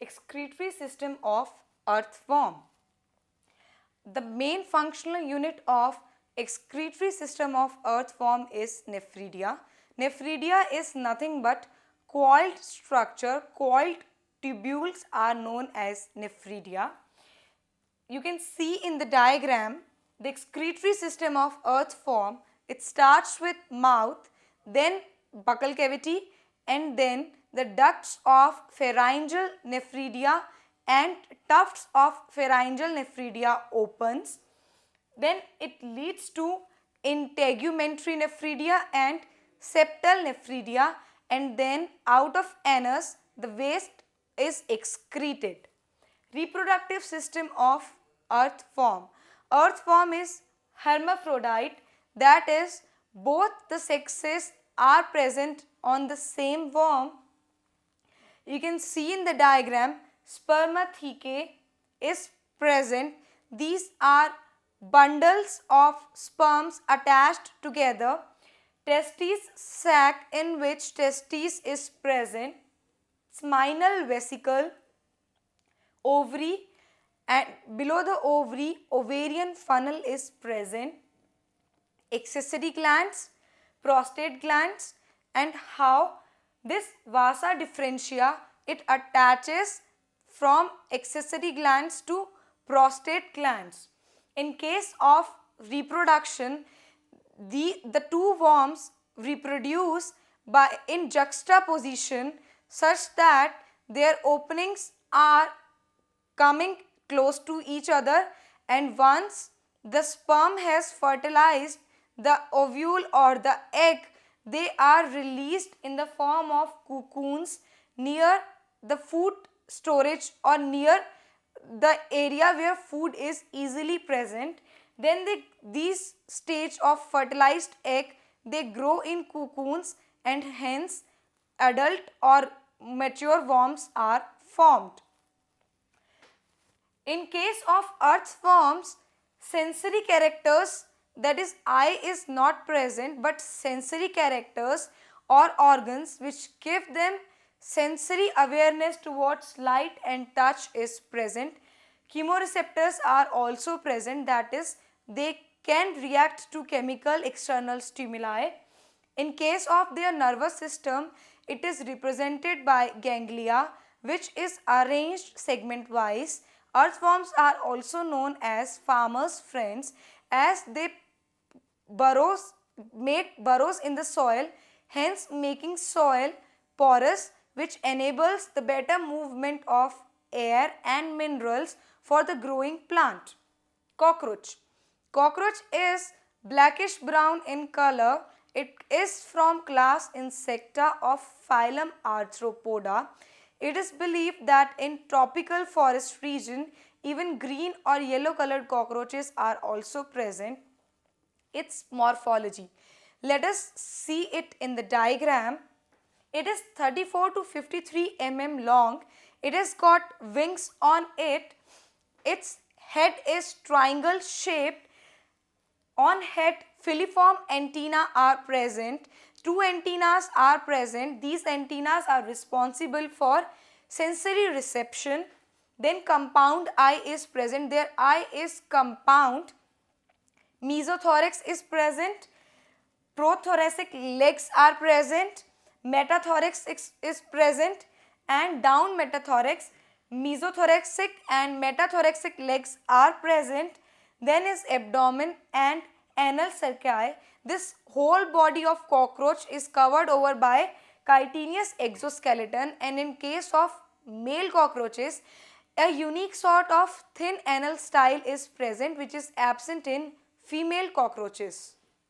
excretory system of earthworm. The main functional unit of excretory system of earthworm is nephridia. Nephridia is nothing but coiled structure. Coiled tubules are known as nephridia. You can see in the diagram the excretory system of earthworm. It starts with mouth, then buccal cavity, and then the ducts of pharyngeal nephridia and tufts of pharyngeal nephridia opens. Then it leads to integumentary nephridia and septal nephridia, and then out of anus the waste is excreted. Reproductive system of earthworm. Earthworm is hermaphrodite, that is both the sexes are present on the same worm. You can see in the diagram spermathecae is present. These are bundles of sperms attached together. Testis sac in which testis is present. Seminal vesicle, ovary, and below the ovary ovarian funnel is present. Accessory glands, prostate glands, and how this vasa differentia, it attaches from accessory glands to prostate glands. In case of reproduction, the two worms reproduce in juxtaposition such that their openings are coming close to each other, and once the sperm has fertilized the ovule or the egg, they are released in the form of cocoons near the food storage or near the area where food is easily present. Then these stage of fertilized egg, they grow in cocoons, and hence adult or mature worms are formed. In case of earthworms, sensory characters, that is eye is not present, but sensory characters or organs which give them sensory awareness towards light and touch is present. Chemoreceptors are also present, that is they can react to chemical external stimuli. In case of their nervous system, it is represented by ganglia which is arranged segment wise. Earthworms are also known as farmers' friends as they make burrows in the soil, hence making soil porous, which enables the better movement of air and minerals for the growing plant. Cockroach. Cockroach is blackish brown in color. It is from class Insecta of phylum Arthropoda. It is believed that in tropical forest region, even green or yellow colored cockroaches are also present. Its morphology. Let us see it in the diagram. It is 34 to 53 mm long. It has got wings on it. Its head is triangle shaped. On head, filiform antennae are present. Two antennas are present. These antennas are responsible for sensory reception. Then compound eye is present. Their eye is compound. Mesothorax is present. Prothoracic legs are present. Metathorax is present, and down metathorax, mesothoracic and metathoracic legs are present. Then is abdomen and anal cerci. This whole body of cockroach is covered over by chitinous exoskeleton, and in case of male cockroaches, a unique sort of thin anal style is present which is absent in female cockroaches.